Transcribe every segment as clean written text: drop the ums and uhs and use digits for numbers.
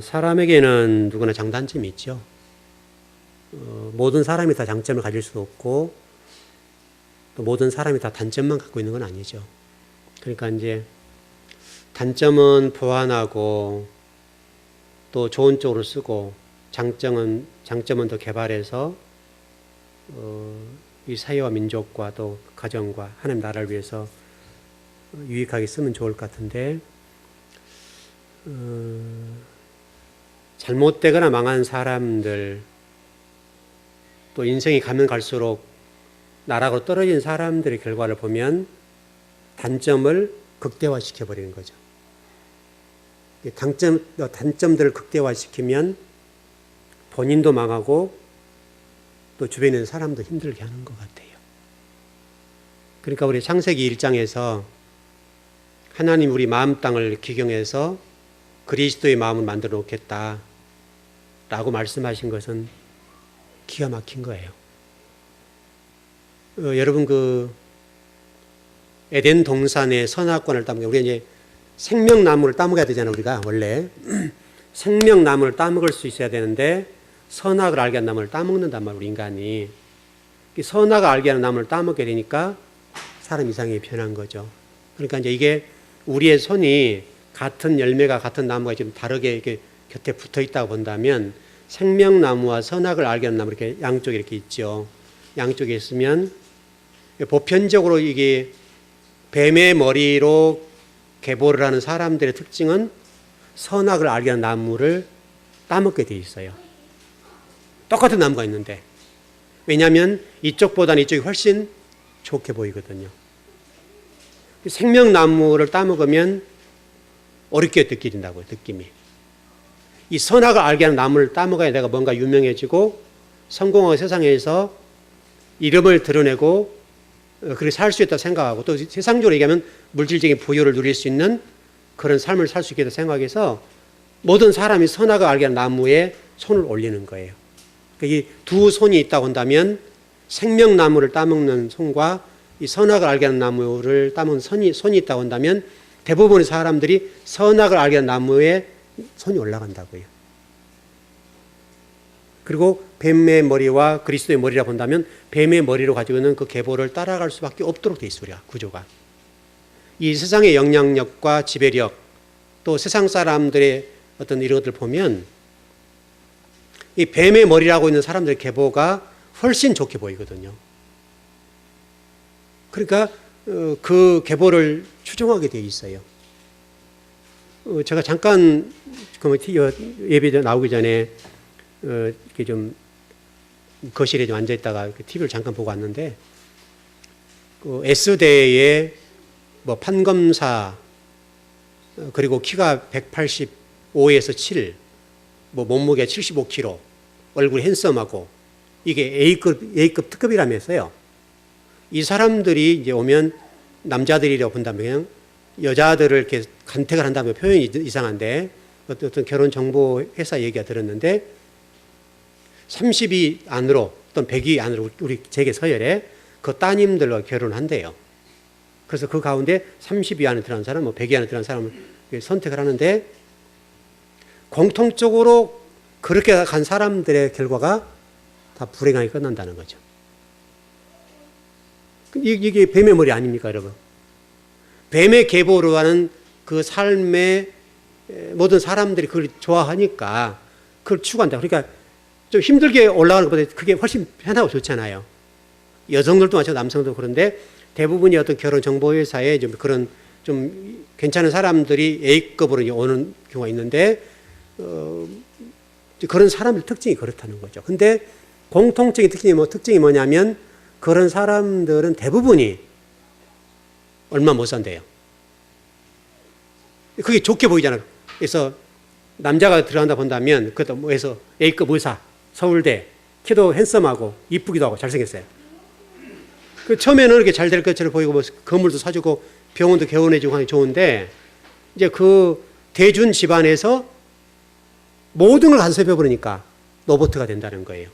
사람에게는 누구나 장단점이 있죠. 모든 사람이 다 장점을 가질 수도 없고 또 모든 사람이 다 단점만 갖고 있는 건 아니죠. 그러니까 이제 단점은 보완하고 또 좋은 쪽으로 쓰고 장점은 더 개발해서 이 사회와 민족과 또 가정과 하나님 나라를 위해서 유익하게 쓰면 좋을 것 같은데 잘못되거나 망한 사람들 또 인생이 가면 갈수록 나락으로 떨어진 사람들의 결과를 보면 단점을 극대화시켜 버리는 거죠. 단점들을 극대화시키면 본인도 망하고 또 주변에 있는 사람도 힘들게 하는 것 같아요. 그러니까 우리 창세기 1장에서 하나님 우리 마음 땅을 기경해서 그리스도의 마음을 만들어 놓겠다 라고 말씀하신 것은 기가 막힌 거예요. 여러분 에덴 동산의 선악과를 따먹게 우리 이제 생명나무를 따먹어야 되잖아요. 우리가 원래 생명나무를 따먹을 수 있어야 되는데 선악을 알게 하는 나무를 따먹는단 말이에요. 우리 인간이 선악을 알게 하는 나무를 따먹게 되니까 사람 이상하게 변한 거죠. 그러니까 이제 이게 우리의 손이 같은 열매가 같은 나무가 좀 다르게 이렇게 곁에 붙어 있다고 본다면 생명나무와 선악을 알게 하는 나무 이렇게 양쪽에 이렇게 있죠. 양쪽에 있으면 보편적으로 이게 뱀의 머리로 계보를 하는 사람들의 특징은 선악을 알게 하는 나무를 따먹게 돼 있어요. 똑같은 나무가 있는데 왜냐하면 이쪽보다는 이쪽이 훨씬 좋게 보이거든요. 생명나무를 따먹으면 어렵게 느껴진다고요. 느낌이. 이 선악을 알게 하는 나무를 따먹어야 내가 뭔가 유명해지고 성공하고 세상에서 이름을 드러내고 그렇게 살 수 있다고 생각하고 또 세상적으로 얘기하면 물질적인 부여를 누릴 수 있는 그런 삶을 살 수 있게 생각해서 모든 사람이 선악을 알게 하는 나무에 손을 올리는 거예요. 이 두 손이 있다고 한다면 생명나무를 따먹는 손과 이 선악을 알게 하는 나무를 따먹는 손이 있다고 한다면 대부분의 사람들이 선악을 알게 하는 나무에 손이 올라간다고요. 그리고 뱀의 머리와 그리스도의 머리라 본다면 뱀의 머리로 가지고 있는 그 계보를 따라갈 수밖에 없도록 돼 있어요. 구조가. 이 세상의 영향력과 지배력 또 세상 사람들의 어떤 이런 것들 보면 이 뱀의 머리라고 있는 사람들의 계보가 훨씬 좋게 보이거든요. 그러니까 그 계보를 추종하게 돼 있어요. 제가 잠깐 예배 나오기 전에 이렇게 좀 거실에 좀 앉아 있다가 TV를 잠깐 보고 왔는데 S대의 뭐 판검사 그리고 키가 185에서 7, 뭐 몸무게 75kg, 얼굴이 핸섬하고 이게 A급 특급이라면서요. 이 사람들이 이제 오면 남자들이라고 본다면 그냥 여자들을 이렇게 간택을 한다면 표현이 이상한데 어떤 결혼 정보 회사 얘기가 들었는데 30위 안으로 또는 100위 안으로 우리 세계 서열에 그 따님들과 결혼한대요. 그래서 그 가운데 30위 안에 들어간 사람, 뭐 100위 안에 들어간 사람을 선택을 하는데 공통적으로 그렇게 간 사람들의 결과가 다 불행하게 끝난다는 거죠. 이게 뱀의 머리 아닙니까, 여러분? 뱀의 계보로 하는 그 삶에 모든 사람들이 그걸 좋아하니까 그걸 추구한다. 그러니까 좀 힘들게 올라가는 것보다 그게 훨씬 편하고 좋잖아요. 여성들도 마찬가지고 남성도 그런데 대부분이 어떤 결혼 정보회사에 좀 그런 좀 괜찮은 사람들이 A급으로 오는 경우가 있는데 그런 사람들 특징이 그렇다는 거죠. 근데 공통적인 특징이 뭐냐면 그런 사람들은 대부분이 얼마 못 산대요. 그게 좋게 보이잖아요. 그래서 남자가 들어간다 본다면 그것도 뭐해서 A급 의사, 서울대, 키도 핸섬하고 이쁘기도 하고 잘생겼어요. 그 처음에는 이렇게 잘 될 것처럼 보이고 뭐 건물도 사주고 병원도 개원해주고 하니 좋은데 이제 그 대준 집안에서 모든 걸 간섭해버리니까 로봇가 된다는 거예요.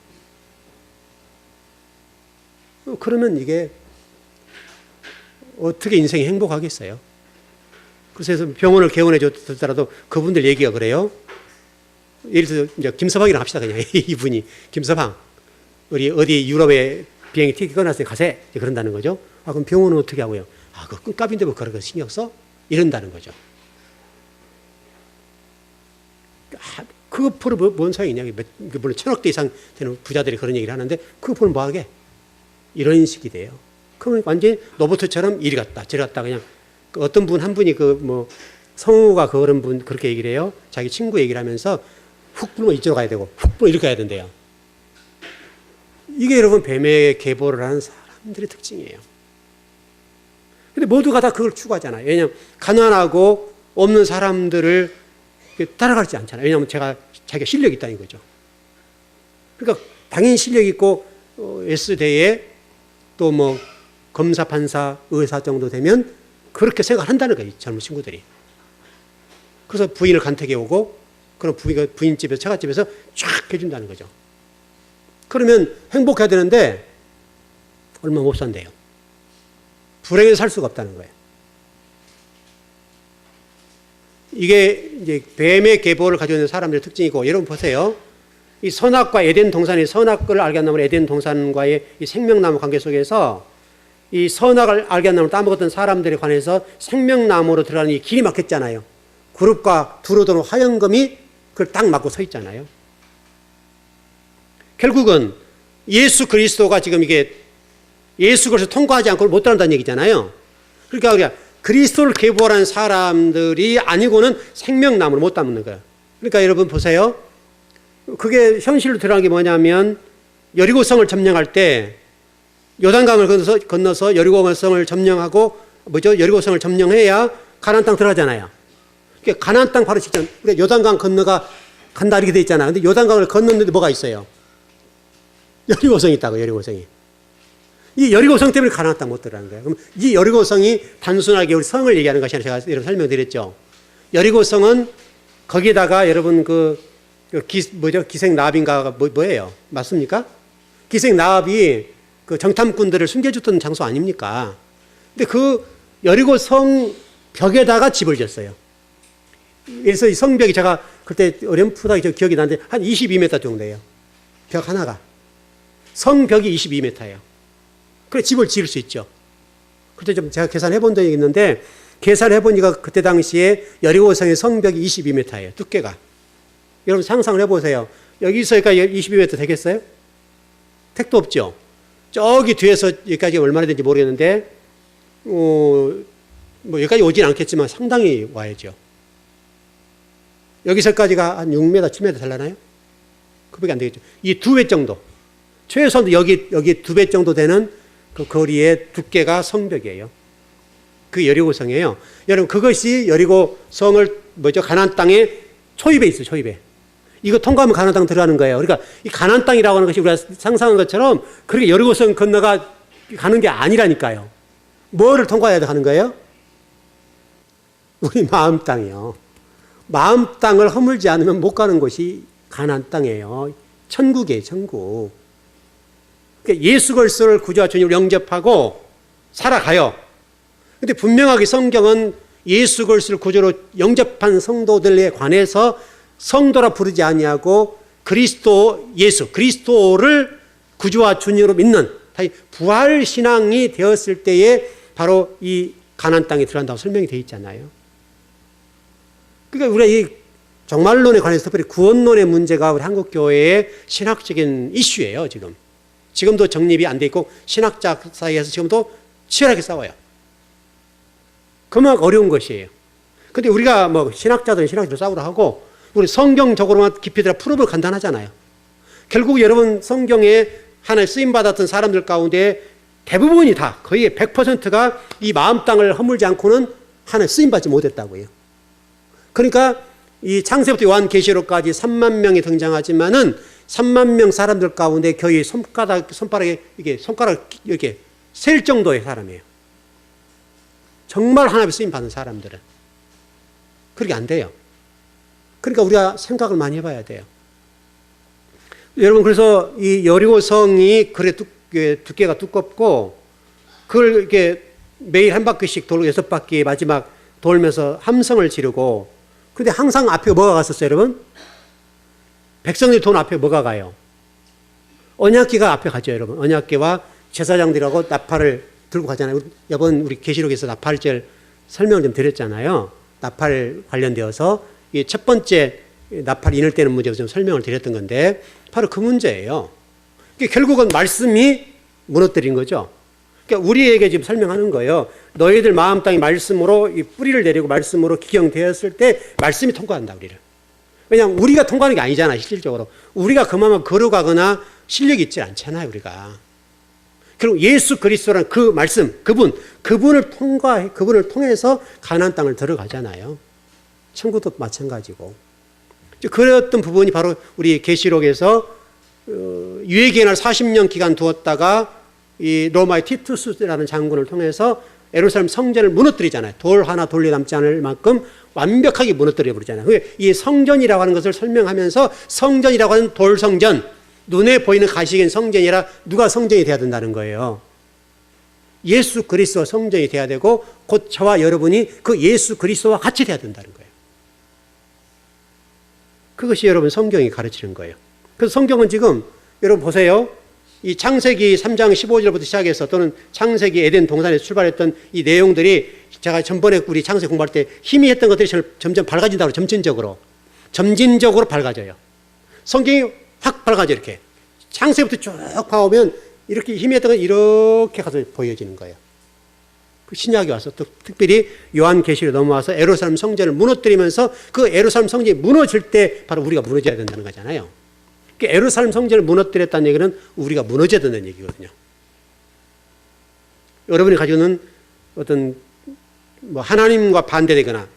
그러면 이게 어떻게 인생이 행복하겠어요? 그래서 병원을 개원해 줬더라도 그분들 얘기가 그래요. 예를 들어 이제 김서방이라고 합시다. 그냥 이분이 김서방 우리 어디 유럽에 비행기 티켓 끊었으니 가세 그런다는 거죠. 아 그럼 병원은 어떻게 하고요? 아 그 끈값인데 뭐 그런 거 신경 써? 이런다는 거죠. 아, 그거 풀어 뭔 소용이냐? 물론 1,000억대 이상 되는 부자들이 그런 얘기를 하는데 그거 풀어 뭐 하게? 이런 식이 돼요. 그러면 완전히 로봇처럼 이리 갔다 저리 갔다 그냥 어떤 분 한 분이 그 뭐 성우가 그런 분 그렇게 얘기를 해요. 자기 친구 얘기를 하면서 훅 불면 이쪽으로 가야 되고 훅 불면 이렇게 가야 된대요. 이게 여러분 뱀의 계보를 하는 사람들의 특징이에요. 근데 모두가 다 그걸 추구하잖아요. 왜냐하면 가난하고 없는 사람들을 따라가지 않잖아요. 왜냐하면 자기가 실력이 있다는 거죠. 그러니까 당연히 실력이 있고 S대에 또 뭐 검사, 판사, 의사 정도 되면 그렇게 생각한다는 거예요. 젊은 친구들이. 그래서 부인을 간택해 오고 그럼 부인집에서 처갓집에서 쫙 해준다는 거죠. 그러면 행복해야 되는데 얼마 못 산대요. 불행해서 살 수가 없다는 거예요. 이게 이제 뱀의 계보를 가지고 있는 사람들의 특징이고 여러분 보세요. 이 선악과 에덴 동산의 선악을 알게 한다면 에덴 동산과의 이 생명나무 관계 속에서 이 선악을 알게 한다면 따먹었던 사람들에 관해서 생명나무로 들어가는 이 길이 막혔잖아요. 그룹과 두루 도는 화영검이 그걸 딱 막고 서 있잖아요. 결국은 예수 그리스도가 지금 이게 예수 그리스도 통과하지 않고 못 들어간다는 얘기잖아요. 그러니까 우리가 그리스도를 계보하는 사람들이 아니고는 생명나무를 못 따먹는 거예요. 그러니까 여러분 보세요. 그게 현실로 드러난 게 뭐냐면 여리고성을 점령할 때 요단강을 건너서 여리고성을 점령하고 여리고성을 점령해야 가나안 땅 들어가잖아요. 그러니까 가나안 땅 바로 직전. 그러니까 요단강 건너가 간다 이렇게 돼 있잖아. 근데 요단강을 건넜는데 뭐가 있어요? 여리고성이 있다고. 여리고성이. 이 여리고성 때문에 가나안 땅 못 들어가는 거예요. 그럼 이 여리고성이 단순하게 우리 성을 얘기하는 것이 아니라 제가 여러분 설명드렸죠. 여리고성은 거기에다가 여러분 기생나합인가가 뭐예요? 맞습니까? 기생나합이 그 정탐꾼들을 숨겨줬던 장소 아닙니까? 근데 그 여리고성 벽에다가 집을 지었어요. 그래서 이 성벽이 제가 그때 어렴풋하게 기억이 나는데 한 22m 정도예요. 벽 하나가. 성벽이 22m예요. 그래 집을 지을 수 있죠. 그때 좀 제가 계산해 본 적이 있는데 계산해 보니까 그때 당시에 여리고성의 성벽이 22m예요. 두께가. 여러분 상상을 해보세요. 여기서가 22m 되겠어요? 택도 없죠. 저기 뒤에서 여기까지 얼마나 되는지 모르겠는데 뭐 여기까지 오진 않겠지만 상당히 와야죠. 여기서까지가 한 6m, 7m 되려나요? 그밖에 안 되겠죠. 이 2배 정도. 최소한 여기 2배 정도 되는 그 거리의 두께가 성벽이에요. 그 여리고성이에요. 여러분 그것이 여리고성을 가나안 땅에 초입에 있어요. 초입에. 이거 통과하면 가나안 땅 들어가는 거예요. 그러니까 이 가나안 땅이라고 하는 것이 우리가 상상한 것처럼 그렇게 여리고성 건너가 가는 게 아니라니까요. 뭐를 통과해야 가는 거예요? 우리 마음 땅이요. 마음 땅을 허물지 않으면 못 가는 곳이 가나안 땅이에요. 천국이에요. 천국. 그러니까 예수 그리스도를 구주와 주님을 영접하고 살아가요. 근데 분명하게 성경은 예수 그리스도를 구주로 영접한 성도들에 관해서 성도라 부르지 아니하고 그리스도 예수 그리스도를 구주와 주님으로 믿는 부활 신앙이 되었을 때에 바로 이 가나안 땅에 들어간다고 설명이 되어 있잖아요. 그러니까 우리가 이 종말론에 관해서 특별히 구원론의 문제가 우리 한국 교회의 신학적인 이슈예요. 지금도 정립이 안 돼 있고 신학자 사이에서 지금도 치열하게 싸워요. 그만큼 어려운 것이에요. 근데 우리가 신학자들은 신학자로 싸우라 하고 우리 성경적으로만 깊이 들어 풀어볼 간단하잖아요. 결국 여러분 성경에 하나님 쓰임받았던 사람들 가운데 대부분이 다 거의 100%가 이 마음 땅을 허물지 않고는 하나님 쓰임받지 못했다고요. 그러니까 이 창세부터 요한계시록까지 3만 명이 등장하지만은 3만 명 사람들 가운데 거의 손가락에 이렇게 셀 정도의 사람이에요. 정말 하나님의 쓰임 받은 사람들은 그렇게 안 돼요. 그러니까 우리가 생각을 많이 해봐야 돼요. 여러분 그래서 이 여리고성이 그래 두께가 두껍고 그걸 이렇게 매일 한 바퀴씩 돌고 6바퀴 마지막 돌면서 함성을 지르고 근데 항상 앞에 뭐가 갔었어요, 여러분? 백성들이 돈 앞에 뭐가 가요? 언약궤가 앞에 가죠, 여러분. 언약궤와 제사장들하고 나팔을 들고 가잖아요. 이번 우리 계시록에서 나팔절 설명을 좀 드렸잖아요. 나팔 관련되어서 이 첫 번째 나팔 인을 때는 문제로 좀 설명을 드렸던 건데 바로 그 문제예요. 결국은 말씀이 무너뜨린 거죠. 그러니까 우리에게 지금 설명하는 거예요. 너희들 마음 땅이 말씀으로 이 뿌리를 내리고 말씀으로 기경되었을 때 말씀이 통과한다, 우리를. 왜냐하면 우리가 통과하는 게 아니잖아요, 실질적으로. 우리가 그만큼 걸어가거나 실력이 있지 않잖아요, 우리가. 그리고 예수 그리스도란 그 말씀, 그분을 통해서 가나안 땅을 들어가잖아요. 천국도 마찬가지고. 그랬던 부분이 바로 우리 계시록에서 유예기간을 40년 기간 두었다가 이 로마의 티투스라는 장군을 통해서 예루살렘 성전을 무너뜨리잖아요. 돌 하나 돌려 남지 않을 만큼 완벽하게 무너뜨려 버리잖아요. 이 성전이라고 하는 것을 설명하면서 성전이라고 하는 돌 성전, 눈에 보이는 가시적인 성전이라 누가 성전이 돼야 된다는 거예요. 예수 그리스도 성전이 돼야 되고 곧 저와 여러분이 그 예수 그리스도와 같이 돼야 된다는 거예요. 그것이 여러분 성경이 가르치는 거예요. 그래서 성경은 지금 여러분 보세요. 이 창세기 3장 15절부터 시작해서 또는 창세기 에덴 동산에서 출발했던 이 내용들이 제가 전번에 우리 창세기 공부할 때 희미했던 것들이 점점 밝아진다고 점진적으로 밝아져요. 성경이 확 밝아져 이렇게. 창세부터 쭉 봐오면 이렇게 희미했던 건 이렇게 가서 보여지는 거예요. 그 신약이 와서 또 특별히 요한계시로 넘어와서 예루살렘 성전을 무너뜨리면서 그 예루살렘 성전이 무너질 때 바로 우리가 무너져야 된다는 거잖아요. 예루살렘 성전을 무너뜨렸다는 얘기는 우리가 무너져야 된다는 얘기거든요. 여러분이 가지고 있는 어떤 뭐 하나님과 반대되거나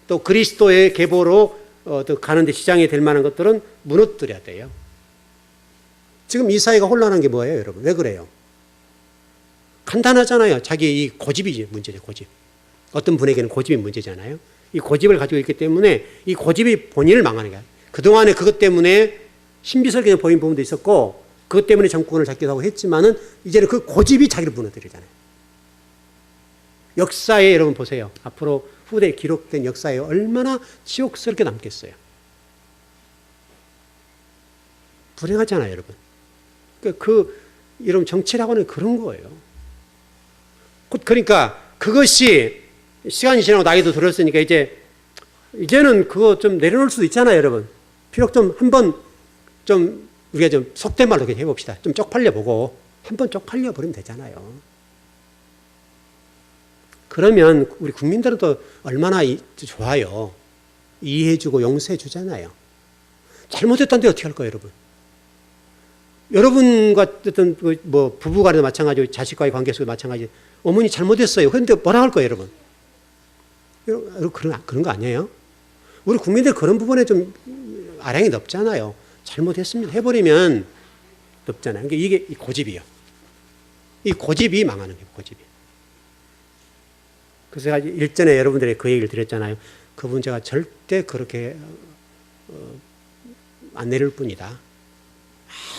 또 그리스도의 계보로 또 가는데 지장이 될 만한 것들은 무너뜨려야 돼요. 지금 이 사회가 혼란한 게 뭐예요, 여러분? 왜 그래요? 간단하잖아요. 자기 이 고집이 문제죠, 고집. 어떤 분에게는 고집이 문제잖아요. 이 고집을 가지고 있기 때문에 이 고집이 본인을 망하는 거야. 그동안에 그것 때문에 신비설계는 보인 부분도 있었고 그것 때문에 정권을 잡기도 하고 했지만은 이제는 그 고집이 자기를 무너뜨리잖아요. 역사에 여러분 보세요. 앞으로 후대에 기록된 역사에 얼마나 치욕스럽게 남겠어요. 불행하잖아요, 여러분. 여러분 정치라고는 그런 거예요. 그러니까 그것이 시간이 지나고 나이도 들었으니까 이제는 그거 좀 내려놓을 수도 있잖아요, 여러분. 비록 좀 한번 좀 우리가 좀 속된 말로 해봅시다. 좀 쪽팔려 보고 한번 쪽팔려 버리면 되잖아요. 그러면 우리 국민들은 또 얼마나 좋아요. 이해해주고 용서해주잖아요. 잘못했다는데 어떻게 할 거예요, 여러분? 여러분과 어떤 뭐 부부간에도 마찬가지고 자식과의 관계 속에도 마찬가지. 어머니 잘못했어요. 그런데 뭐라 할 거예요, 여러분? 그런 거 아니에요? 우리 국민들 그런 부분에 좀 아량이 높잖아요. 잘못했습니다. 해버리면 높잖아요. 그러니까 이게 고집이에요. 이 고집이 망하는 거예요, 고집이. 그래서 제가 일전에 여러분들에게 그 얘기를 드렸잖아요. 그분 제가 절대 그렇게 안 내릴 뿐이다.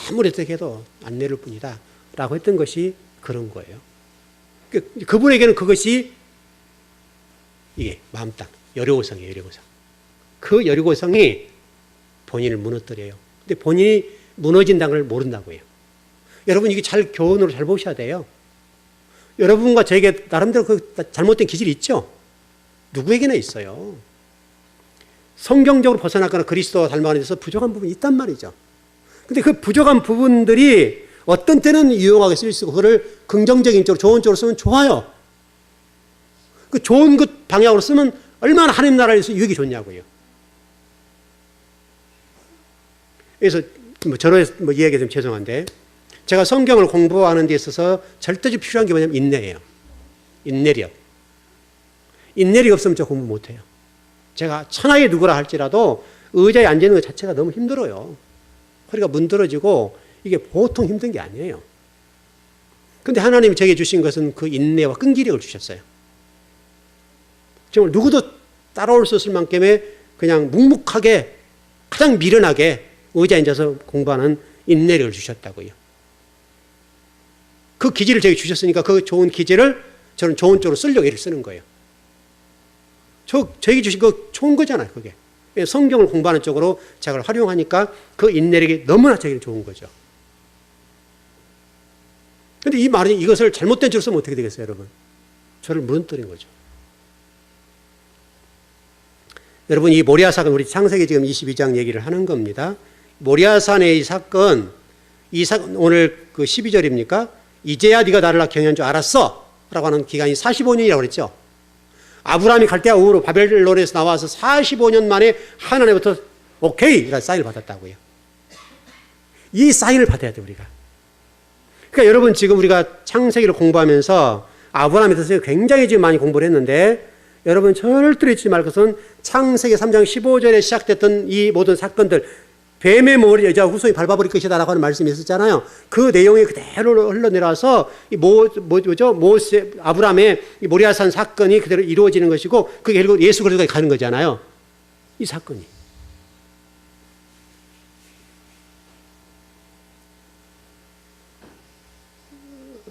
아무리 어떻게 해도 안 내릴 뿐이다. 라고 했던 것이 그런 거예요. 그분에게는 그것이 이게 마음땅, 여리고성이에요, 여리고성. 그 여리고성이 본인을 무너뜨려요. 근데 본인이 무너진다는 걸 모른다고 해요. 여러분 이게 교훈으로 잘 보셔야 돼요. 여러분과 저에게 나름대로 그 잘못된 기질이 있죠? 누구에게나 있어요. 성경적으로 벗어나거나 그리스도와 닮아가는 데서 부족한 부분이 있단 말이죠. 근데 그 부족한 부분들이 어떤 때는 유용하게 쓸 수 있고 그걸 긍정적인 쪽으로 좋은 쪽으로 쓰면 좋아요. 그 좋은 그 방향으로 쓰면 얼마나 하나님 나라에서 유익이 좋냐고요. 그래서 저로 이야기가 좀 죄송한데 제가 성경을 공부하는 데 있어서 절대적으로 필요한 게 뭐냐면 인내예요. 인내력. 인내력이 없으면 저 공부 못해요. 제가 천하의 누구라 할지라도 의자에 앉는 것 자체가 너무 힘들어요. 허리가 문드러지고 이게 보통 힘든 게 아니에요. 그런데 하나님이 제게 주신 것은 그 인내와 끈기력을 주셨어요. 정말 누구도 따라올 수 없을 만큼의 그냥 묵묵하게 가장 미련하게 의자에 앉아서 공부하는 인내력을 주셨다고요. 그 기질을 제게 주셨으니까 그 좋은 기질을 저는 좋은 쪽으로 쓰려고 애를 쓰는 거예요. 저에게 주신 거 좋은 거잖아요, 그게. 성경을 공부하는 쪽으로 제가 활용하니까 그 인내력이 너무나 저에게 좋은 거죠. 그런데 이 말이 이것을 잘못된 줄로 쓰면 어떻게 되겠어요, 여러분? 저를 무너뜨린 거죠. 여러분, 이 모리아 사건, 우리 창세기 지금 22장 얘기를 하는 겁니다. 모리아산의 이 사건, 오늘 그 12절입니까? 이제야 네가 나를 경외한 줄 알았어 라고 하는 기간이 45년이라고 그랬죠. 아브라함이 갈대아 우르 바벨론에서 나와서 45년 만에 하나님부터 오케이 라는 사인을 받았다고요. 이 사인을 받아야 돼, 우리가. 그러니까 여러분, 지금 우리가 창세기를 공부하면서 아브라함에 대해서 굉장히 지금 많이 공부를 했는데, 여러분 절대로 잊지 말 것은 창세기 3장 15절에 시작됐던 이 모든 사건들, 뱀의 머리 여자 후손이 밟아버릴 것이다 라고 하는 말씀이 있었잖아요. 그 내용이 그대로 흘러내려와서 아브라함의 모리아산 사건이 그대로 이루어지는 것이고, 그게 결국 예수 그리스도까지 가는 거잖아요. 이 사건이.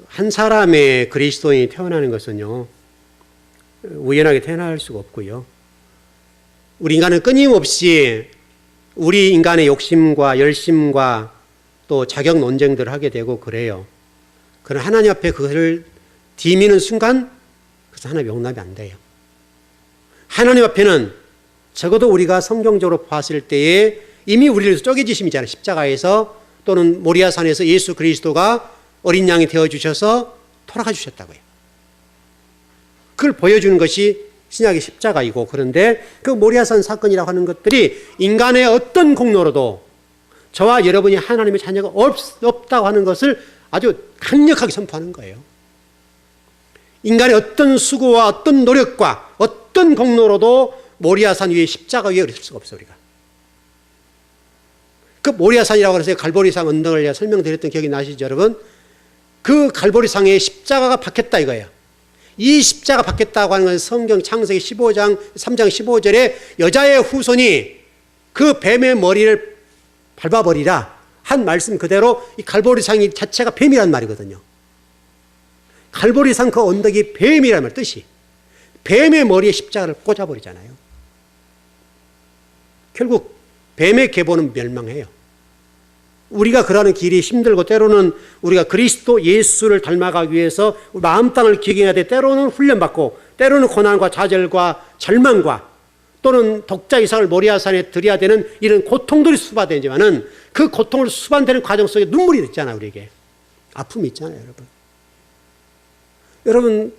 한 사람의 그리스도인이 태어나는 것은요, 우연하게 태어날 수가 없고요. 우리 인간은 끊임없이 우리 인간의 욕심과 열심과 또 자격 논쟁들을 하게 되고 그래요. 그러나 하나님 앞에 그것을 디미는 순간 그것은 하나님 용납이 안 돼요. 하나님 앞에는 적어도 우리가 성경적으로 봤을 때에 이미 우리를 위해서 쪼개지심이잖아요. 십자가에서 또는 모리아산에서 예수 그리스도가 어린 양이 되어주셔서 돌아가 주셨다고요. 그걸 보여주는 것이 신약의 십자가이고, 그런데 그 모리아산 사건이라고 하는 것들이 인간의 어떤 공로로도 저와 여러분이 하나님의 자녀가 없다고 하는 것을 아주 강력하게 선포하는 거예요. 인간의 어떤 수고와 어떤 노력과 어떤 공로로도 모리아산 위에 십자가 위에 있을 수가 없어요, 우리가. 그 모리아산이라고 해서 갈보리산 언덕을 제가 설명드렸던 기억이 나시죠, 여러분? 그 갈보리상에 십자가가 박혔다 이거예요. 이 십자가 박혔다고 하는 건 성경 창세기 3장 15절에 여자의 후손이 그 뱀의 머리를 밟아버리라 한 말씀 그대로 이 갈보리상 자체가 뱀이란 말이거든요. 갈보리상 그 언덕이 뱀이란 말 뜻이. 뱀의 머리에 십자가를 꽂아버리잖아요. 결국 뱀의 계보는 멸망해요. 우리가 그러는 길이 힘들고, 때로는 우리가 그리스도 예수를 닮아가기 위해서 마음 땅을 기경해야 돼. 때로는 훈련받고, 때로는 고난과 좌절과 절망과, 또는 독자 이삭을 모리아산에 드려야 되는 이런 고통들이 수반되지만은 그 고통을 수반되는 과정 속에 눈물이 있잖아요, 우리에게. 아픔이 있잖아요, 여러분. 여러분,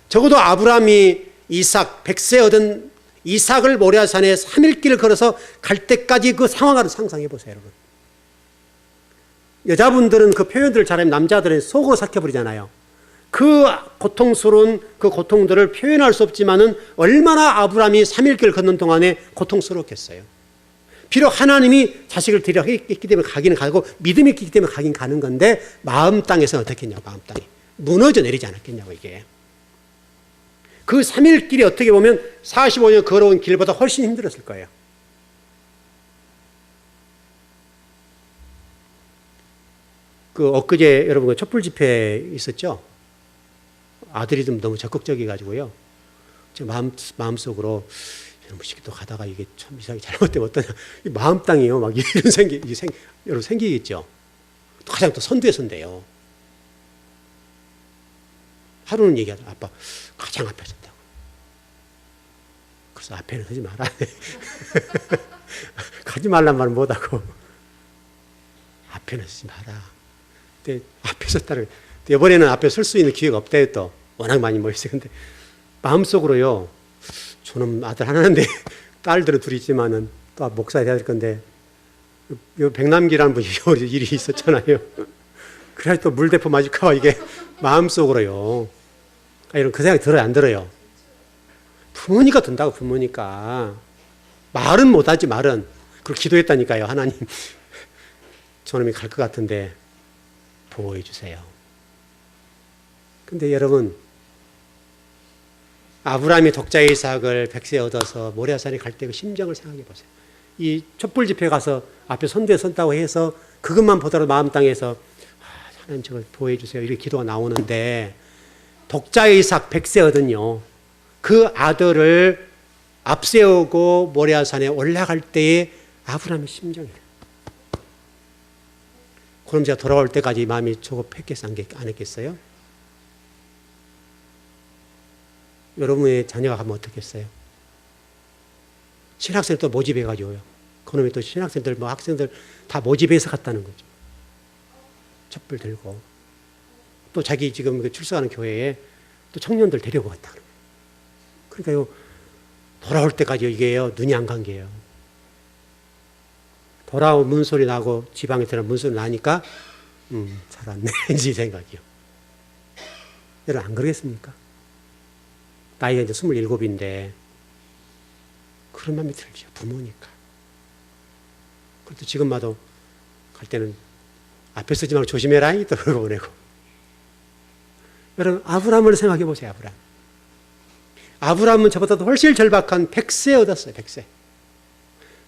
적어도 아브라함이 이삭, 100세 얻은 이삭을 모리아산에 3일 길을 걸어서 갈 때까지 그 상황을 상상해 보세요, 여러분. 여자분들은 그 표현들을 잘하면 남자들은 속으로 삭혀버리잖아요. 그 고통스러운 그 고통들을 표현할 수 없지만은 얼마나 아브라함이 3일 길을 걷는 동안에 고통스러웠겠어요. 비록 하나님이 자식을 드리라 했기 때문에 가기는 가고, 믿음이 있기 때문에 가긴 가는 건데, 마음 땅에서는 어떻게 했냐고, 마음 땅이. 무너져 내리지 않았겠냐고, 이게. 그 3일 길이 어떻게 보면 45년 걸어온 길보다 훨씬 힘들었을 거예요. 그 엊그제 여러분 그 촛불 집회 있었죠? 아들이 좀 너무 적극적이가지고요. 제 마음속으로 이놈의 새끼도 가다가 이게 참 이상하게 잘못되면 어떠냐. 이 마음 땅이요. 막 이런 여러분 생기겠죠? 가장 또 선두에 선대요. 하루는 얘기하죠. 아빠 가장 앞에 섰다고. 그래서 앞에는 서지 마라. 가지 말란 말은 못하고. 앞에는 서지 마라. 근데 앞에 섰다는, 이번에는 앞에 설 수 있는 기회가 없대요, 또. 워낙 많이 모였어요. 근데 마음속으로요, 저는 아들 하나인데, 딸들은 둘이 있지만은 또 목사가 돼야 될 건데, 요 백남기라는 분이 일이 있었잖아요. 그래야 또 물대포 맞을까봐 이게 마음속으로요. 이런 그 생각이 들어요, 안 들어요? 부모니까 든다고, 부모니까. 말은 못하지, 말은. 그걸 기도했다니까요, 하나님. 저놈이 갈 것 같은데, 보호해 주세요. 근데 여러분, 아브라함이 독자 이삭을 100세 얻어서 모리아산에 갈 때 그 심정을 생각해 보세요. 이 촛불 집회 가서 앞에 선두에 선다고 해서 그것만 보더라도 마음 땅에서 하나님 저걸 보호해 주세요, 이렇게 기도가 나오는데, 독자 이삭 100세 얻은요, 그 아들을 앞세우고 모리아산에 올라갈 때의 아브라함의 심정이에요. 그럼 제가 돌아올 때까지 마음이 조급했겠어, 안 했겠어요? 여러분의 자녀가 가면 어떻겠어요? 신학생 또 모집해가지고요. 그놈이 또 신학생들, 학생들 다 모집해서 갔다는 거죠. 촛불 들고. 또 자기 지금 출석하는 교회에 또 청년들 데리고 갔다는 거예요. 그러니까요, 돌아올 때까지 이게요, 눈이 안 간 게요. 돌아온 문소리 나고 지방에 들어간 문소리 나니까, 잘 왔네. 이 생각이요. 여러분, 안 그러겠습니까? 나이가 이제 27인데, 그런 마음이 들죠. 부모니까. 그것도 지금 봐도 갈 때는 앞에 서지 말고 조심해라. 또 그러고 보내고. 여러분, 아브라함을 생각해 보세요, 아브라함. 아브라함은 저보다도 훨씬 절박한 100세 얻었어요, 100세.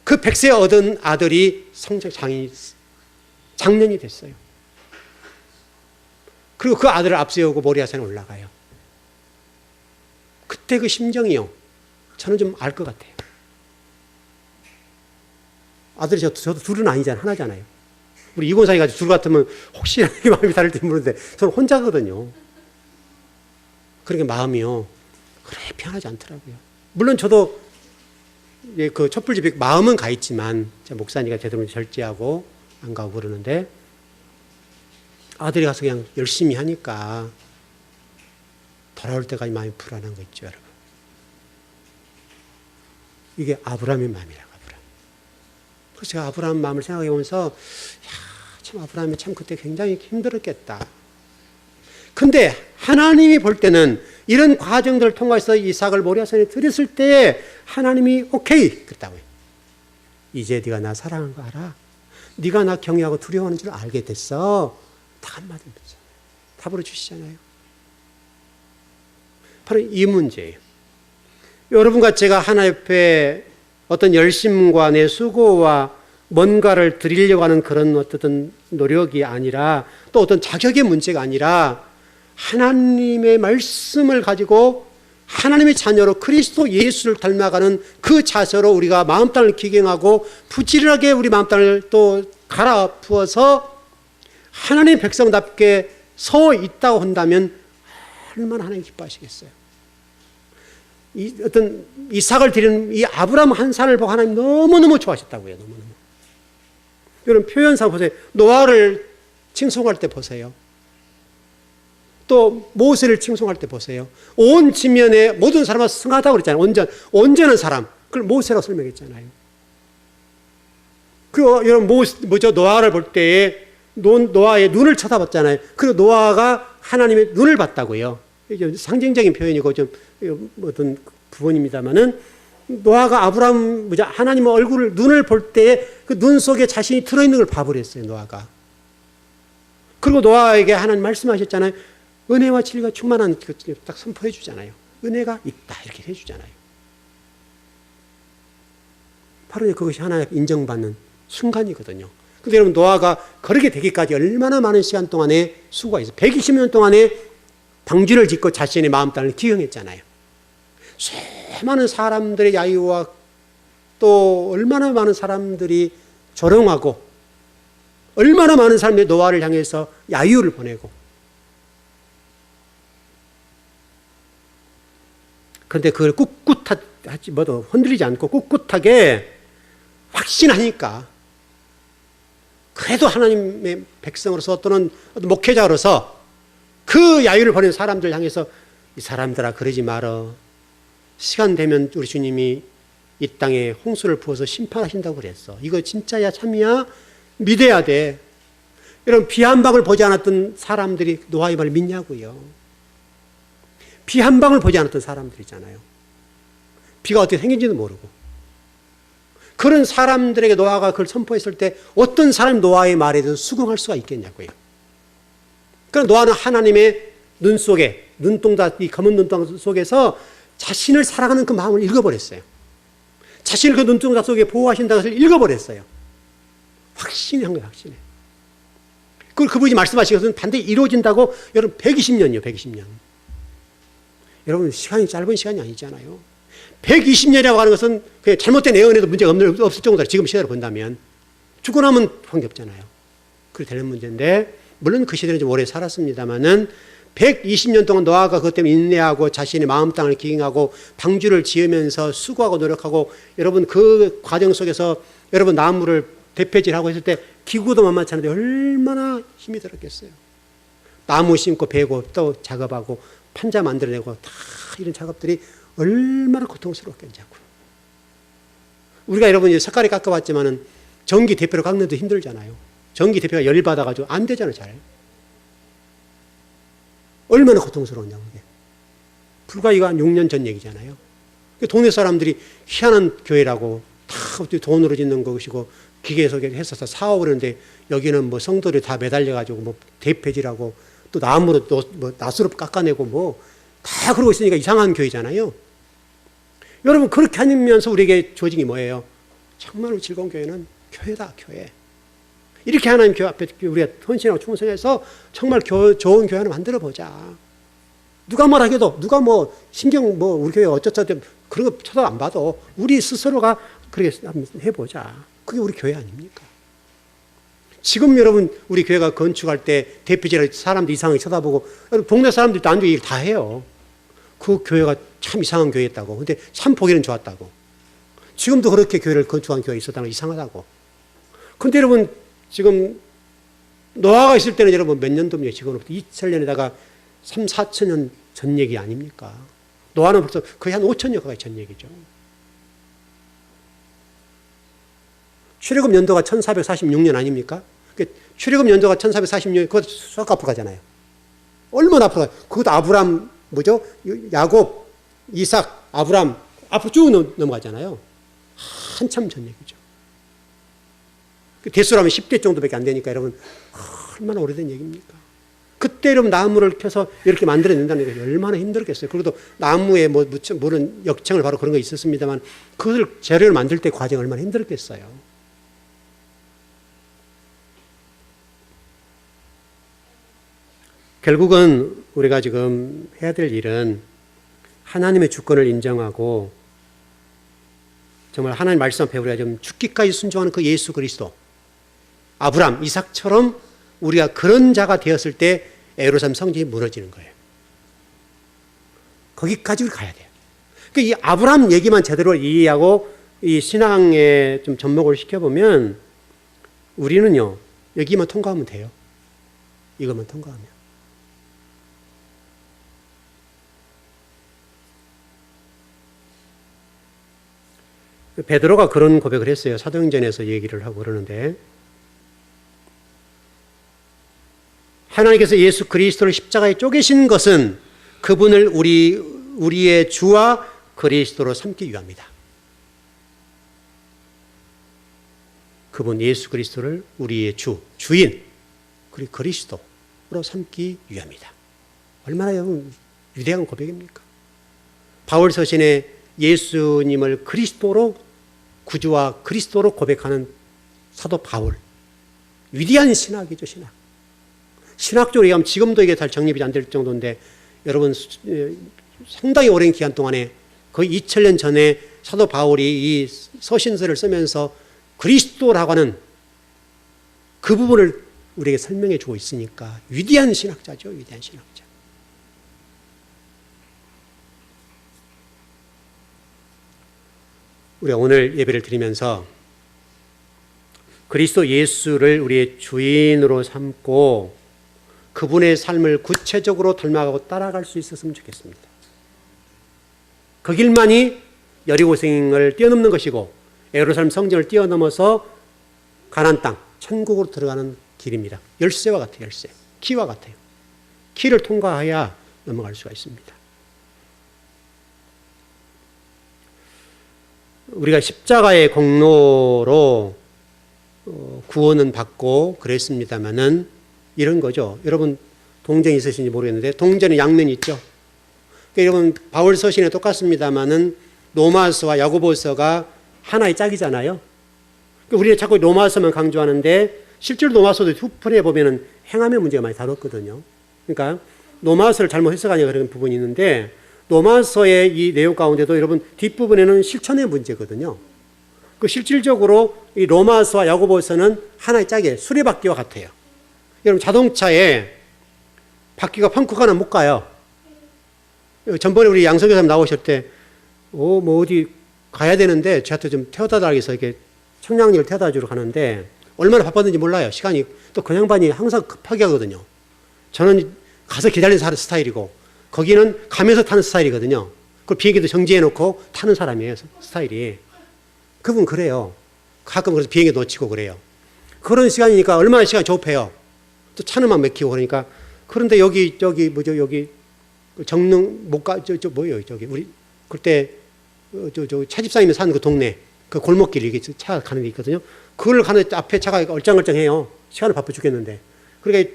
그 100세 얻은 아들이 장년이 됐어요. 그리고 그 아들을 앞세우고 모리아산에 올라가요. 그때 그 심정이요. 저는 좀 알 것 같아요. 아들이 저도 둘은 아니잖아요. 하나잖아요. 우리 이곤사이가 둘 같으면 혹시나 마음이 다를지 모르는데 저는 혼자거든요. 그러니까 마음이요. 그래, 편하지 않더라고요. 물론 저도 그 촛불집에 마음은 가 있지만 제 목사님이 되도록 절제하고 안 가고 그러는데 아들이 가서 그냥 열심히 하니까 돌아올 때까지 마음이 불안한 거 있죠, 여러분. 이게 아브라함의 마음이라고, 아브라함. 그래서 제가 아브라함 마음을 생각해 보면서 참 아브라함이 참 그때 굉장히 힘들었겠다. 근데 하나님이 볼 때는 이런 과정들을 통해서 이삭을 모리아산에 들였을 때 하나님이 오케이 그랬다고요. 이제 네가 나 사랑하는 거 알아? 네가 나 경외하고 두려워하는 줄 알게 됐어. 딱 한마디입니다. 답으로 주시잖아요. 바로 이 문제예요. 여러분과 제가 하나님 앞에 어떤 열심과 내 수고와 뭔가를 드리려고 하는 그런 어떤 노력이 아니라 또 어떤 자격의 문제가 아니라 하나님의 말씀을 가지고 하나님의 자녀로 그리스도 예수를 닮아가는 그 자세로 우리가 마음땅을 기경하고 부지런하게 우리 마음땅을 또 갈아 부어서 하나님의 백성답게 서 있다고 한다면 얼마나 하나님 기뻐하시겠어요. 어떤 이삭을 드리는 이 아브라함 한 사람을 보고 하나님 너무너무 좋아하셨다고요. 너무너무. 여러분 표현상 보세요. 노아를 칭송할 때 보세요. 또 모세를 칭송할 때 보세요. 온 지면에 모든 사람은 승하다고 그랬잖아요. 온전한 사람. 그걸 모세라고 설명했잖아요. 그리고 여러분 노아를 볼 때에 노아의 눈을 쳐다봤잖아요. 그리고 노아가 하나님의 눈을 봤다고요. 이게 상징적인 표현이고 좀 어떤 부분입니다만은 노아가 하나님의 얼굴을 눈을 볼 때에 그 눈 속에 자신이 들어있는 걸 봐버렸어요. 노아가. 그리고 노아에게 하나님 말씀하셨잖아요. 은혜와 진리가 충만한 딱 선포해 주잖아요. 은혜가 있다 이렇게 해 주잖아요. 바로 그것이 하나님 인정받는 순간이거든요. 근데 여러분 노아가 그렇게 되기까지 얼마나 많은 시간 동안에 수고가 있어요. 120년 동안에 방주를 짓고 자신의 마음 땅을 기경했잖아요. 수많은 사람들의 야유와 또 얼마나 많은 사람들이 조롱하고 얼마나 많은 사람들이 노아를 향해서 야유를 보내고 그런데 그걸 꿋꿋하지 뭐도 흔들리지 않고 꿋꿋하게 확신하니까 그래도 하나님의 백성으로서 또는 목회자로서 그 야유를 보내는 사람들 향해서 이 사람들아 그러지 말어. 시간 되면 우리 주님이 이 땅에 홍수를 부어서 심판하신다고 그랬어. 이거 진짜야 참이야? 믿어야 돼. 여러분 비 한 방울 보지 않았던 사람들이 노아의 말을 믿냐고요. 비 한 방울 보지 않았던 사람들이잖아요. 비가 어떻게 생긴지도 모르고. 그런 사람들에게 노아가 그걸 선포했을 때 어떤 사람이 노아의 말에 대해서 수긍할 수가 있겠냐고요. 그럼 노아는 하나님의 눈 속에 이 검은 눈동자 속에서 자신을 사랑하는 그 마음을 읽어버렸어요. 자신을 그 눈동자 속에 보호하신다는 것을 읽어버렸어요. 확신한 거예요. 확신해. 그걸 그분이 말씀하신 것은 반드시 이루어진다고 여러분 120년이요. 120년. 여러분 시간이 짧은 시간이 아니잖아요. 120년이라고 하는 것은 그냥 잘못된 애언에도 문제가 없을 정도로 지금 시대로 본다면 죽고 나면 관계 없잖아요. 그렇게 되는 문제인데 물론 그 시대는 좀 오래 살았습니다만은 120년 동안 노아가 그것 때문에 인내하고 자신의 마음 땅을 기행하고 방주를 지으면서 수고하고 노력하고 여러분 그 과정 속에서 여러분 나무를 대패질하고 했을 때 기구도 만만치 않은데 얼마나 힘이 들었겠어요. 나무 심고 베고 또 작업하고 판자 만들어내고 다 이런 작업들이 얼마나 고통스럽겠냐고요. 우리가 여러분 이제 석가래 깎아봤지만은 전기 대표로 깎는데 힘들잖아요. 전기 대표가 열 받아가지고 안 되잖아요, 잘. 얼마나 고통스러웠냐고, 그게. 불과 이거 한 6년 전 얘기잖아요. 동네 사람들이 희한한 교회라고 다 돈으로 짓는 것이고 기계에서 했어서 사업을 했는데 여기는 뭐 성도들이 다 매달려가지고 뭐 대패질하고 또 나무로 뭐 낫으로 깎아내고 뭐 다 그러고 있으니까 이상한 교회잖아요. 여러분 그렇게 하면서 우리에게 주어진 게 뭐예요? 정말로 즐거운 교회는 교회다, 교회. 이렇게 하나님 교회 앞에 우리가 헌신하고 충성해서 정말 좋은 교회 하나 만들어 보자. 누가 뭐라해도 누가 뭐 신경 뭐 우리 교회 어쩌저쩌 그런 거 쳐다 안 봐도 우리 스스로가 그렇게 해보자. 그게 우리 교회 아닙니까? 지금 여러분 우리 교회가 건축할 때 대피지를 사람들 이상하게 쳐다보고 동네 사람들도 안 좋게 얘기를 다 해요. 그 교회가 참 이상한 교회였다고. 근데 참 보기는 좋았다고. 지금도 그렇게 교회를 건축한 교회가 있었다는 거 이상하다고. 근데 여러분 지금 노아가 있을 때는 여러분 몇 년도입니까? 지금부터 2000년에다가 3, 4천년 전 얘기 아닙니까? 노아는 벌써 거의 한 5천년 가까이 전 얘기죠. 출애굽 연도가 1446년 아닙니까? 출애굽 연도가 1446년, 그것 쏙 앞으로 가잖아요. 얼마나 앞으로 가요? 그것도 아브람, 뭐죠? 야곱, 이삭, 아브람, 앞으로 쭉 넘어가잖아요. 한참 전 얘기죠. 대수로 하면 10대 정도밖에 안 되니까 여러분, 얼마나 오래된 얘기입니까? 그때 여러분 나무를 켜서 이렇게 만들어낸다는 게 얼마나 힘들겠어요. 그리고 나무에 뭐 물은 역청을 바로 그런 거 있었습니다만 그것을 재료를 만들 때 과정이 얼마나 힘들겠어요. 결국은 우리가 지금 해야 될 일은 하나님의 주권을 인정하고 정말 하나님 말씀 앞에 우리가 좀 죽기까지 순종하는 그 예수 그리스도, 아브람, 이삭처럼 우리가 그런 자가 되었을 때 예루살렘 성전이 무너지는 거예요. 거기까지 우리 가야 돼요. 그러니까 이 아브람 얘기만 제대로 이해하고 이 신앙에 좀 접목을 시켜보면 우리는요, 여기만 통과하면 돼요. 이것만 통과하면. 베드로가 그런 고백을 했어요. 사도행전에서 얘기를 하고 그러는데 하나님께서 예수 그리스도를 십자가에 쪼개신 것은 그분을 우리의 주와 그리스도로 삼기 위함이다. 그분 예수 그리스도를 우리의 주인, 그리고 그리스도로 삼기 위함이다. 얼마나 위대한 고백입니까? 바울 서신에 예수님을 그리스도로 구주와 그리스도로 고백하는 사도 바울. 위대한 신학이죠, 신학. 신학적으로 얘기하면 지금도 이게 잘 정립이 안 될 정도인데 여러분 상당히 오랜 기간 동안에 거의 2000년 전에 사도 바울이 이 서신서를 쓰면서 그리스도라고 하는 그 부분을 우리에게 설명해 주고 있으니까 위대한 신학자죠, 위대한 신학자. 우리가 오늘 예배를 드리면서 그리스도 예수를 우리의 주인으로 삼고 그분의 삶을 구체적으로 닮아가고 따라갈 수 있었으면 좋겠습니다. 그 길만이 여리고성을 뛰어넘는 것이고 예루살렘 성전을 뛰어넘어서 가나안 땅, 천국으로 들어가는 길입니다. 열쇠와 같아요, 열쇠. 키와 같아요. 키를 통과해야 넘어갈 수가 있습니다. 우리가 십자가의 공로로 구원은 받고 그랬습니다마는 이런 거죠. 여러분 동전이 있으신지 모르겠는데 동전에 양면이 있죠. 그러니까 여러분 바울 서신에 똑같습니다마는 로마서와 야고보서가 하나의 짝이잖아요. 그러니까 우리는 자꾸 로마서만 강조하는데 실제로 로마서도 후편에 보면은 행함의 문제가 많이 다뤘거든요. 그러니까 로마서를 잘못 해석하냐 그런 부분이 있는데 로마서의 이 내용 가운데도 여러분 뒷부분에는 실천의 문제거든요. 그 실질적으로 이 로마서와 야고보서는 하나의 짝이에요. 수레바퀴와 같아요. 여러분 자동차에 바퀴가 펑크가 나면 못 가요. 전번에 우리 양석교사님 나오실 때, 뭐 어디 가야 되는데 저한테 좀 태워다 달라고 해서 이렇게 청량리를 태워다 주러 가는데 얼마나 바빴는지 몰라요. 시간이 또 그 양반이 항상 급하게 하거든요. 저는 가서 기다리는 스타일이고 거기는 가면서 타는 스타일이거든요. 그 비행기도 정지해 놓고 타는 사람이에요. 스타일이. 그분 그래요. 가끔 그래서 비행기 놓치고 그래요. 그런 시간이니까 얼마나 시간이 좁아요. 또 차는 막 막히고 그러니까. 그런데 여기 정릉 못 가, 뭐예요, 우리, 그때, 차집사님이 사는 그 동네, 그 골목길, 이게 차가 가는 게 있거든요. 그걸 가는 앞에 차가 얼짱얼짱해요. 시간을 바빠 죽겠는데. 그러니까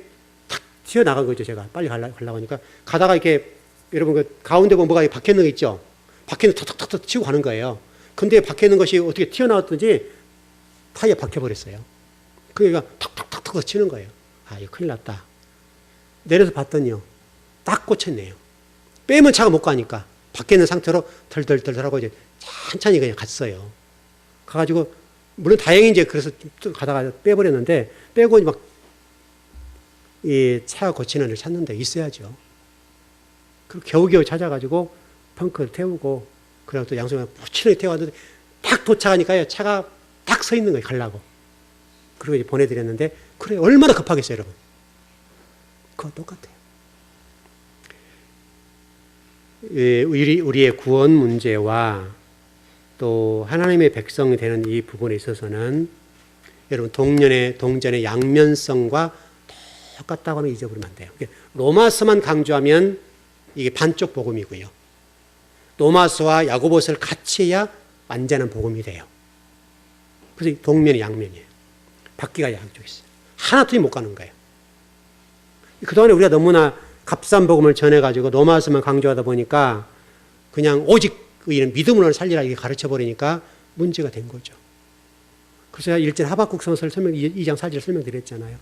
탁 튀어나간 거죠, 제가. 빨리 가려고 하니까. 가다가 이렇게, 여러분, 그 가운데 보면 뭐가 박혀 있는 거 있죠? 박혀 있는 턱턱턱 치고 가는 거예요. 근데 박혀 있는 것이 어떻게 튀어나왔든지 타이어에 박혀버렸어요. 그러니까 턱턱턱턱 치는 거예요. 아, 이거 큰일 났다. 내려서 봤더니요. 딱 꽂혔네요. 빼면 차가 못 가니까 밖에 있는 상태로 덜덜덜덜하고 이제 천천히 그냥 갔어요. 가가지고 물론 다행히 이제 그래서 가다가 빼버렸는데 빼고 막 이 차 고치는 걸 찾는데 있어야죠. 그리고 겨우겨우 찾아가지고 펑크를 태우고 그리고 또 양손에 부치하게 태워왔는데 딱 도착하니까요. 차가 딱 서 있는 거예요. 가려고. 그리고 이제 보내드렸는데 그래 얼마나 급하겠어요, 여러분. 그거 똑같아요. 우리의 구원 문제와 또 하나님의 백성이 되는 이 부분에 있어서는 여러분 동전의 양면성과 똑같다고 하는 잊어버리면 안 돼요. 로마서만 강조하면 이게 반쪽 복음이고요. 로마서와 야고보서를 같이 해야 완전한 복음이 돼요. 그래서 동면이 양면이에요. 바퀴가 양쪽에 있어요. 하나 틀이 못 가는 거예요. 그동안에 우리가 너무나 값싼 복음을 전해가지고 로마서만 강조하다 보니까 그냥 오직 의인은 믿음으로 살리라 이렇게 가르쳐버리니까 문제가 된 거죠. 그래서 제가 1절 하박국 서서를 2장 4절 설명드렸잖아요.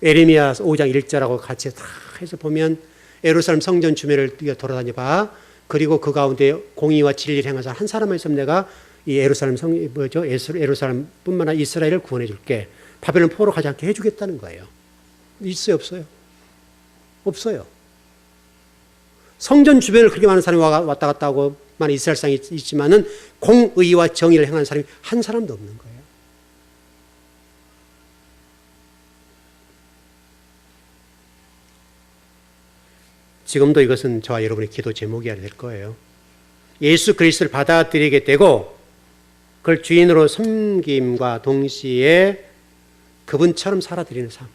에레미야 5장 1절하고 같이 다 해서 보면 예루살렘 성전 주변을 돌아다녀 봐. 그리고 그 가운데 공의와 진리를 행하사 한 사람만 있으면 내가 이 예루살렘 예루살렘뿐만 아니라 이스라엘을 구원해 줄게. 바벨론 포로 가지 않게 해주겠다는 거예요. 있어요, 없어요? 없어요. 성전 주변을 그렇게 많은 사람이 왔다 갔다 하고 많은 이스라엘 상이 있지만은 공의와 정의를 행하는 사람이 한 사람도 없는 거예요. 지금도 이것은 저와 여러분의 기도 제목이어야 될 거예요. 예수 그리스도를 받아들이게 되고 그걸 주인으로 섬김과 동시에 그분처럼 살아드리는 삶.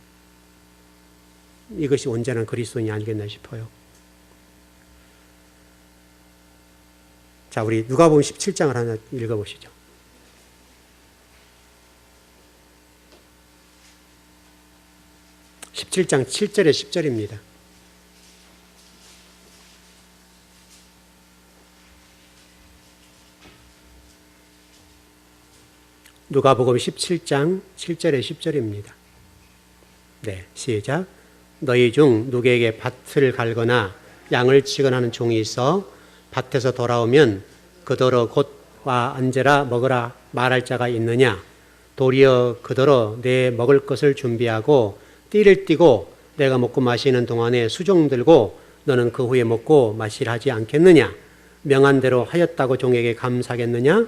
이것이 온전한 그리스도인이 아니겠나 싶어요. 자, 우리 누가복음 17장을 하나 읽어보시죠. (17장) 7절에 10절입니다. 누가복음 17장 7절에 10절입니다. 네, 시작. 너희 중 누구에게 밭을 갈거나 양을 치거나 하는 종이 있어 밭에서 돌아오면 그더러 곧 와 앉으라 먹으라 말할 자가 있느냐? 도리어 그더러 내 먹을 것을 준비하고 띠를 띠고 내가 먹고 마시는 동안에 수종 들고 너는 그 후에 먹고 마시라 하지 않겠느냐? 명한 대로 하였다고 종에게 감사하겠느냐?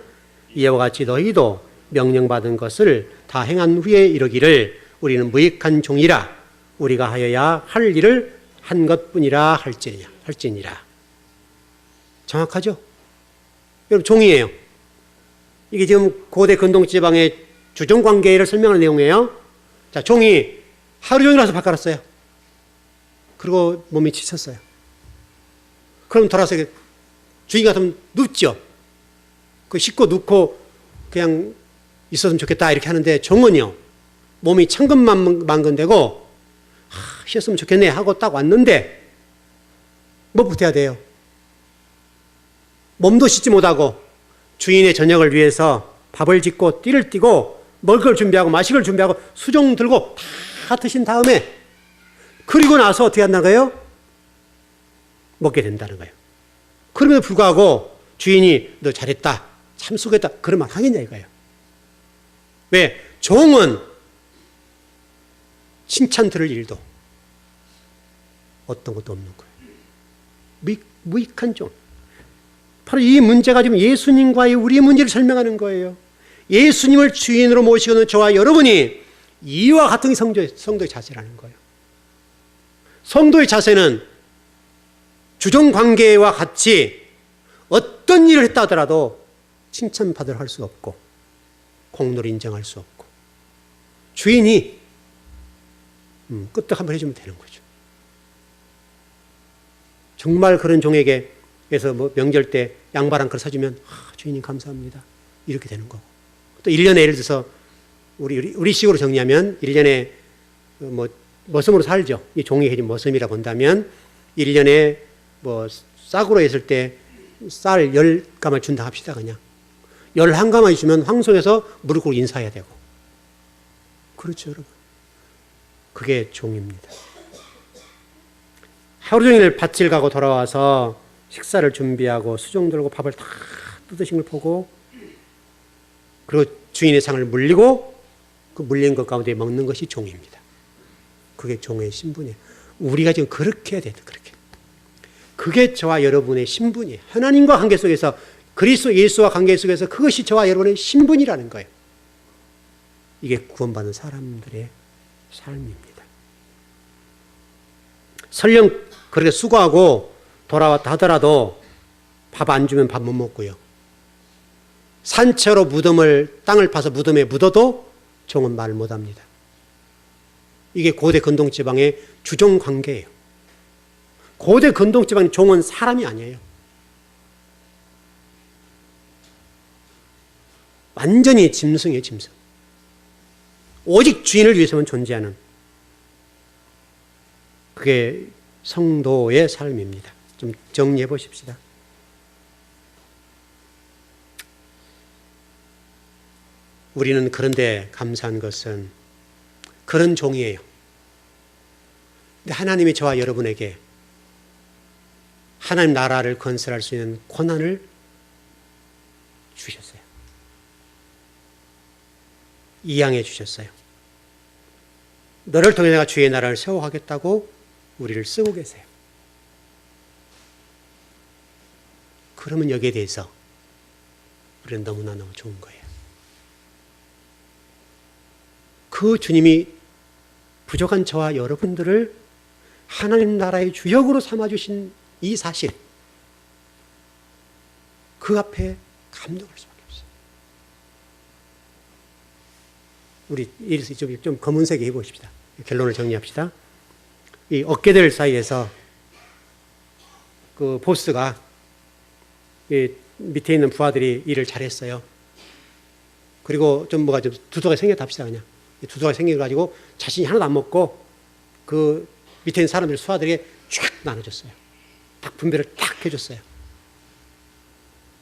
이와 같이 너희도 명령받은 것을 다 행한 후에 이르기를 우리는 무익한 종이라 우리가 하여야 할 일을 한 것뿐이라 할지니라. 정확하죠? 여러분 종이에요. 이게 지금 고대 근동지방의 주종관계를 설명하는 내용이에요. 자, 종이 하루 종일 와서 바꿔놨어요. 그리고 몸이 지쳤어요. 그럼 돌아서 주인 같으면 눕죠. 그 씻고 눕고 그냥 있었으면 좋겠다 이렇게 하는데 종은요. 몸이 천근만근되고 쉬었으면 좋겠네 하고 딱 왔는데 뭐부터 해야 돼요? 몸도 씻지 못하고 주인의 저녁을 위해서 밥을 짓고 띠를 띠고 먹을 걸 준비하고 마실 걸 준비하고 수종 들고 다 드신 다음에 그리고 나서 어떻게 한다는 거예요? 먹게 된다는 거예요. 그럼에도 불구하고 주인이 너 잘했다, 참 수고했다 그런 말 하겠냐 이거예요. 왜? 종은 칭찬 들을 일도 어떤 것도 없는 거예요. 무익한 종. 바로 이 문제가 지금 예수님과의 우리의 문제를 설명하는 거예요. 예수님을 주인으로 모시고는 저와 여러분이 이와 같은 성도의 자세라는 거예요. 성도의 자세는 주종관계와 같이 어떤 일을 했다 하더라도 칭찬받으러 할 수 없고 공로를 인정할 수 없고 주인이 끄떡 한번 해주면 되는 거죠. 정말 그런 종에게서 뭐 명절 때 양말 한 그릇 사주면 주인님 감사합니다 이렇게 되는 거고, 또 1년에 예를 들어서 우리 식으로 정리하면 1년에 뭐 머슴으로 살죠. 이 종이 해준 머슴이라 본다면 1년에 뭐 싹으로 했을 때 쌀 10가마를 준다 합시다. 그냥 11가마 주면 황송해서 무릎 꿇고 인사해야 되고, 그렇죠 여러분. 그게 종입니다. 하루 종일 밭을 가고 돌아와서 식사를 준비하고 수종 들고 밥을 다 뜯으신 걸 보고, 그리고 주인의 상을 물리고 그 물린 것 가운데 먹는 것이 종입니다. 그게 종의 신분이에요. 우리가 지금 그렇게 해야 돼요. 그렇게. 그게 저와 여러분의 신분이에요. 하나님과 관계 속에서, 그리스도 예수와 관계 속에서 그것이 저와 여러분의 신분이라는 거예요. 이게 구원받은 사람들의 삶입니다. 설령 그렇게 수고하고 돌아왔다 하더라도 밥 안 주면 밥 못 먹고요. 산채로 땅을 파서 무덤에 묻어도 종은 말 못합니다. 이게 고대 근동지방의 주종관계예요. 고대 근동지방의 종은 사람이 아니에요. 완전히 짐승이에요, 짐승. 오직 주인을 위해서만 존재하는, 그게 성도의 삶입니다. 좀 정리해 보십시다. 우리는 그런데 감사한 것은 그런 종이에요. 근데 하나님이 저와 여러분에게 하나님 나라를 건설할 수 있는 권한을 주셨어요. 이양해 주셨어요. 너를 통해 내가 주의 나라를 세워가겠다고 우리를 쓰고 계세요. 그러면 여기에 대해서 우리는 너무나 좋은 거예요. 그 주님이 부족한 저와 여러분들을 하나님 나라의 주역으로 삼아주신 이 사실, 그 앞에 감동할 수밖에 없어요. 우리 좀 검은색에 해보십시다. 결론을 정리합시다. 이 어깨들 사이에서 그 보스가 이 밑에 있는 부하들이 일을 잘했어요. 그리고 좀 두더가 생겼다 합시다. 그냥 두더가 생겨가지고 자신이 하나도 안 먹고 그 밑에 있는 사람들 수하들에게 쫙 나눠줬어요. 딱 분배를 딱 해줬어요.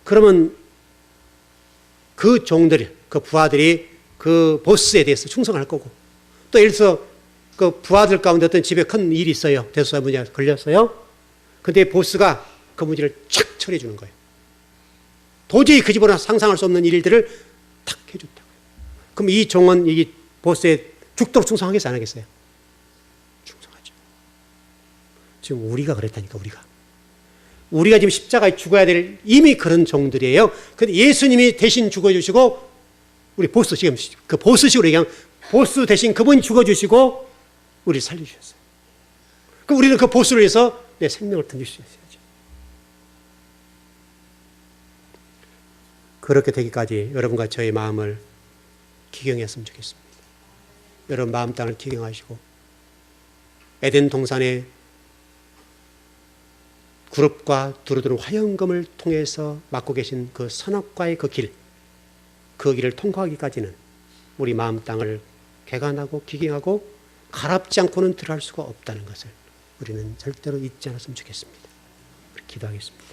그러면 그 종들이, 그 부하들이 그 보스에 대해서 충성할 거고, 또 예를 들어서 그 부하들 가운데 어떤 집에 큰 일이 있어요. 대소사 문제가 걸렸어요. 근데 보스가 그 문제를 착 처리해 주는 거예요. 도저히 그 집으로 상상할 수 없는 일들을 탁 해줬다고요. 그럼 이 종은 이 보스에 죽도록 충성하겠어요, 안 하겠어요? 충성하죠. 지금 우리가 그랬다니까, 우리가 지금 십자가에 죽어야 될 이미 그런 종들이에요. 근데 예수님이 대신 죽어주시고, 우리 보스, 지금 그 보스식으로 얘기하면 보스 대신 그분이 죽어주시고 우리를 살려주셨어요. 그럼 우리는 그 보스를 위해서 내 생명을 던질 수 있어야죠. 그렇게 되기까지 여러분과 저의 마음을 기경했으면 좋겠습니다. 여러분 마음 땅을 기경하시고 에덴 동산의 그룹과 두루두루 화영금을 통해서 맡고 계신 그 선악과의 그 길을 통과하기까지는 우리 마음 땅을 개간하고 기경하고 가랍지 않고는 들어갈 수가 없다는 것을 우리는 절대로 잊지 않았으면 좋겠습니다. 기도하겠습니다.